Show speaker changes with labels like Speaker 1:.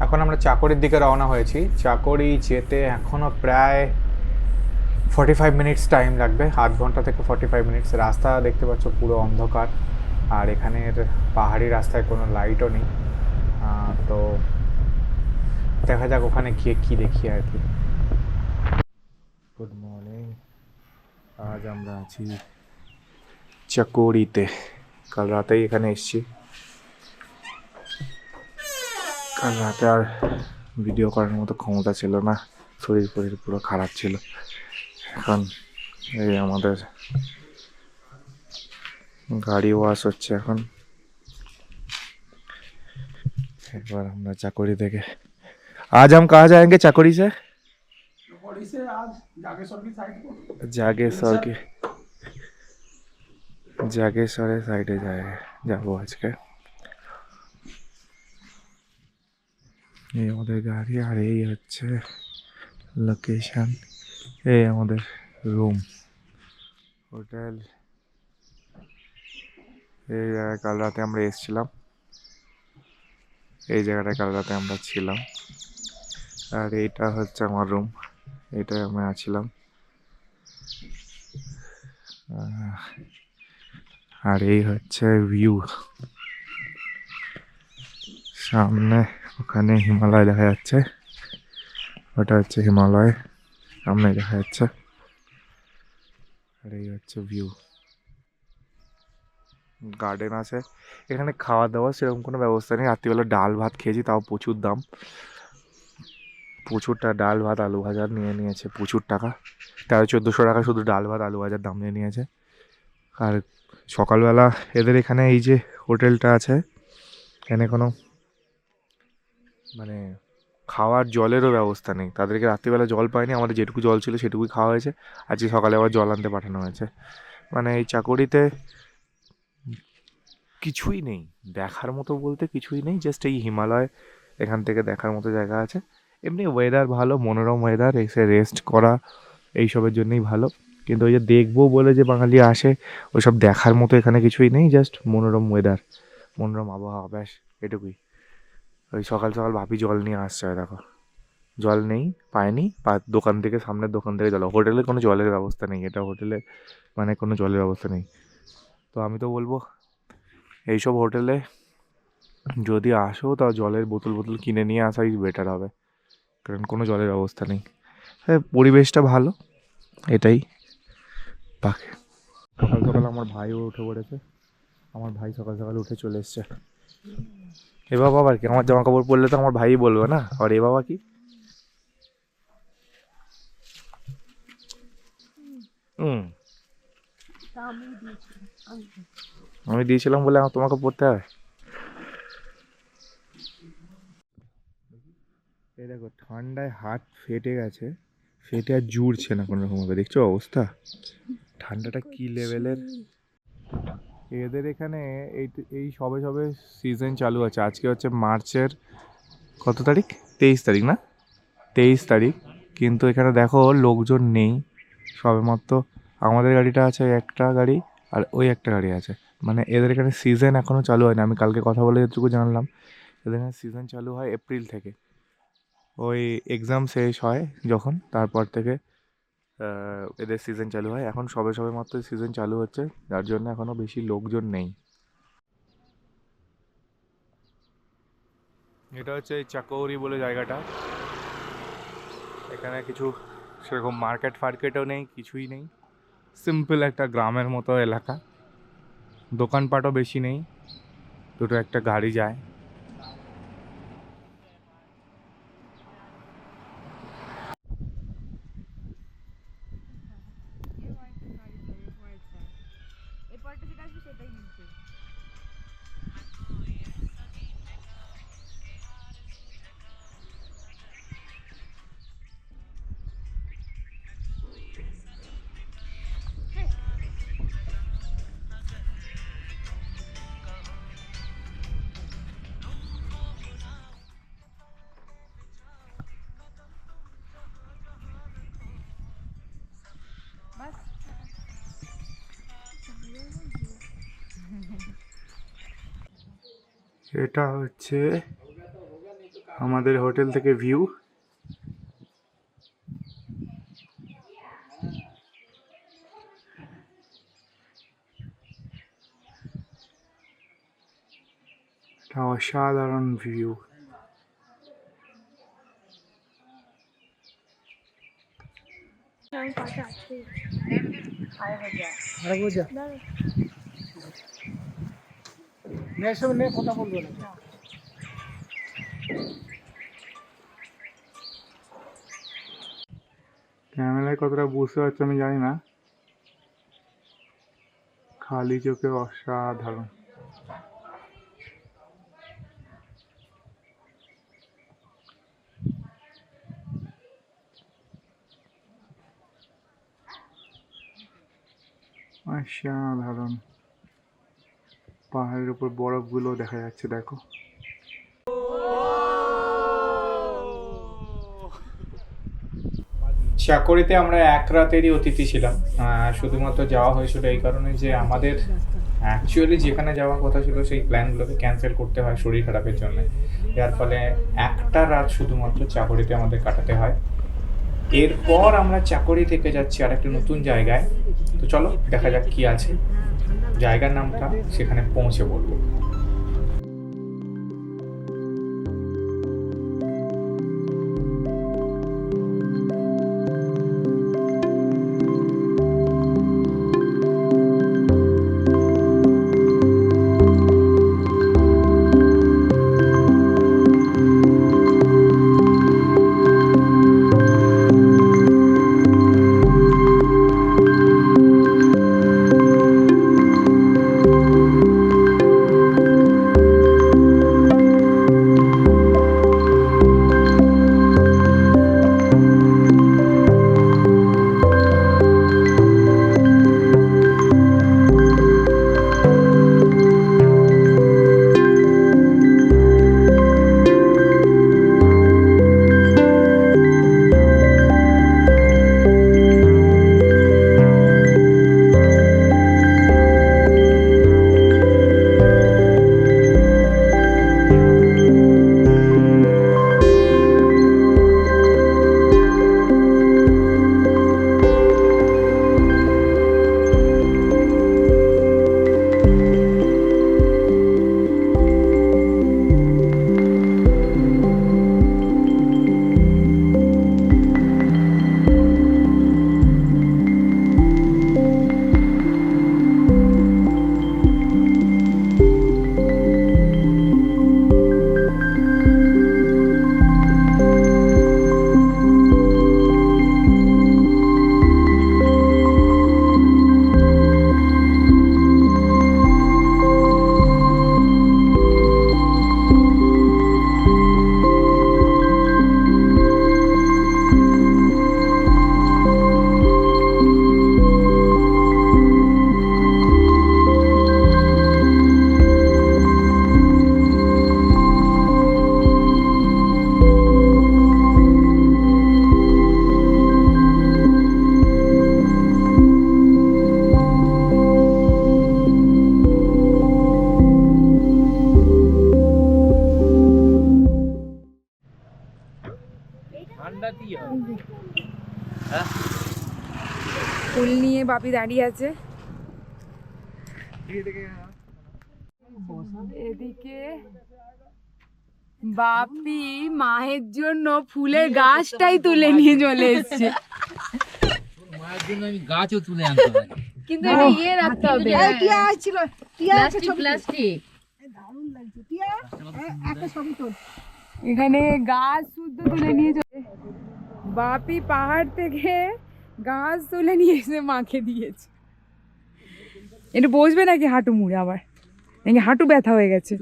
Speaker 1: এখন আমরা চাকরির দিকে রওনা হয়েছি। চাকরি যেতে এখনও প্রায় 45 মিনিটস টাইম লাগবে, আধ ঘন্টা থেকে 45 মিনিটস। রাস্তা দেখতে পাচ্ছ পুরো অন্ধকার, আর এখানের পাহাড়ি রাস্তায় কোনো লাইটও নেই। তো দেখা যাক ওখানে গিয়ে কী দেখি আর কি। Good morning. আজ আমরা আছি চাকরিতে। কাল রাতেই এখানে এসেছি। কাল রাতে আর ভিডিও করার মতো ক্ষমতা ছিল না, শরীর ফরীর পুরো খারাপ ছিল। এখন এই আমাদের গাড়ি ওয়াশ হচ্ছে এখন। একবার আমরা চাকরি থেকে आज हम कहाँ जाएंगे चाकोरी से?
Speaker 2: चाकोरी से आज जागेश्वर की साइड को
Speaker 1: जागेश्वर की जागेश्वरेর সাইডে যাবো আজকে। এই আমাদের গাড়ি, আর এই হচ্ছে লোকেশন। এই আমাদের রুম, হোটেল। এই জায়গায় কাল রাতে আমরা এসেছিলাম, এই জায়গাটায় কাল রাতে আমরা ছিলাম। আর এইটা হচ্ছে আমার রুম, এইটাই আমি আছিলাম। আর এই হচ্ছে ভিউ, সামনে ওখানে হিমালয় দেখা যাচ্ছে, ওটা হচ্ছে হিমালয় সামনে দেখা যাচ্ছে। আর এই হচ্ছে ভিউ, গার্ডেন আছে এখানে। খাওয়া দাওয়া সেরকম কোনো ব্যবস্থা নেই। রাত্রিবেলা ডাল ভাত খেয়েছি, তাও প্রচুর দাম, প্রচুরটা ডাল ভাত আলু ভাজা নিয়েছে প্রচুর টাকা, 1300-1400 টাকা শুধু ডাল ভাত আলু ভাজার দাম নিয়েছে। আর সকালবেলা এদের এখানে এই যে হোটেলটা আছে, এখানে কোনো মানে খাওয়ার জলেরও ব্যবস্থা নেই। তাদেরকে রাত্রিবেলা জল পায়নি, আমাদের যেটুকু জল ছিল সেটুকুই খাওয়া হয়েছে। আজকে সকালে আবার জল আনতে পাঠানো হয়েছে। মানে এই চাকরিতে কিছুই নেই দেখার মতো বলতে, কিছুই নেই। জাস্ট এই হিমালয় এখান থেকে দেখার মতো জায়গা আছে। এমনি ওয়েদার ভালো, মনোরম ওয়েদার, এসে রেস্ট করা এইসবের জন্যই ভালো। কিন্তু ওই যে দেখবো বলে যে বাঙালি আসে, ওইসব দেখার মতো এখানে কিছুই নেই। জাস্ট মনোরম ওয়েদার, মনোরম আবহাওয়া, ব্যাস এটুকুই। ওই সকাল সকাল ভাবি জল নিয়ে আসছে, দেখো জল নেই, পায়নি, দোকান থেকে, সামনের দোকান থেকে জল। হোটেলে কোনো জলের ব্যবস্থা নেই, এটা হোটেলে মানে কোনো জলের ব্যবস্থা নেই। তো আমি তো বলবো এইসব হোটেলে যদি আসো তাও জলের বোতল কিনে নিয়ে আসাই বেটার হবে, কারণ কোনো জলের ব্যবস্থা নেই। হ্যাঁ, পরিবেশটা ভালো, এটাই। বাকি সকাল সকাল আমার ভাইও উঠে পড়েছে, আমার ভাই সকাল সকাল উঠে চলে এসছে। এ বাবা আবার কি, আমার জামা কাপড় পরলে তো আমার ভাই বলবে না, আর এ বাবা কি। হুম, আমি দিয়েছিলাম বলে আমার তোমাকে পড়তে হবে। এই দেখো ঠান্ডায় হাত ফেটে গেছে, ফেটে আর জুড়ছে না কোনো রকমভাবে, দেখছো অবস্থা ঠান্ডাটা কি লেভেলের। এদের এখানে এই এই সবে সবে সিজন চালু আছে। আজকে হচ্ছে মার্চের কত তারিখ, 23 তারিখ না, 23 তারিখ। কিন্তু এখানে দেখো লোকজন নেই, সবেমাত্র আমাদের গাড়িটা আছে একটা গাড়ি, আর ওই একটা গাড়ি আছে। মানে এদের এখানে সিজন এখনও চালু হয়নি। আমি কালকে কথা বলে যেটুকু জানলাম, এদের এখানে সিজন চালু হয় এপ্রিল থেকে। ওই এক্সাম শেষ হয় যখন, তারপর থেকে এদের সিজন চালু হয়। এখন সবে সবে মাত্র সিজন চালু হচ্ছে, যার জন্য এখনও বেশি লোকজন নেই। এটা হচ্ছে এই চাকৌরি বলে জায়গাটা। এখানে কিছু সেরকম মার্কেট ফার্কেটও নেই, কিছুই নেই। সিম্পল একটা গ্রামের মতো এলাকা, দোকানপাটও বেশি নেই, দুটো একটা গাড়ি যায়। এটা হচ্ছে আমাদের হোটেল থেকে ভিউ। অসাধারণ ভিউ।
Speaker 2: কথা বলবো না।
Speaker 1: ক্যামেরায় কতটা বুঝতে পারছো আমি জানি না, খালি চোখে অসাধারণ। অসাধারণ, পাহাড়ের উপর বরফগুলো দেখা যাচ্ছে দেখো। চাকরিতে আমরা এক রাতেরই অতিথি ছিলাম। শুধুমাত্র যাওয়া হয়েছিল এই কারণে যে আমাদের অ্যাকচুয়ালি যেখানে যাওয়ার কথা ছিল সেই প্ল্যানগুলোকে ক্যান্সেল করতে হয় শরীর খারাপের জন্য। যার ফলে একটা রাত শুধুমাত্র চাকরিতে আমাদের কাটাতে হয়। এরপর আমরা চাকরি থেকে যাচ্ছি আর একটা নতুন জায়গায়। তো চলো দেখা যাক কি আছে, জায়গার নামটা সেখানে পৌঁছে বলবো।
Speaker 3: ফুল নিয়ে বাপি দাঁড়িয়ে আছে। এদিকে বাপি মায়ের জন্য ফুলের গাছটাই তুলে নিয়ে চলে এসছে।
Speaker 4: মায়ের জন্য আমি গাছও তুলে আনতে পারি,
Speaker 3: কিন্তু এটা ইয়ে রাখতে হবে, প্লাস্টিক। এখানে গাছ শুদ্ধ তুলে নিয়ে চলে বাপি পাহাড় থেকে গাছ তুলে নিয়ে এসে মাকে দিয়েছে। একটু বসবে নাকি হাঁটু মুড়ে, আবার নাকি হাঁটু ব্যথা হয়ে গেছে?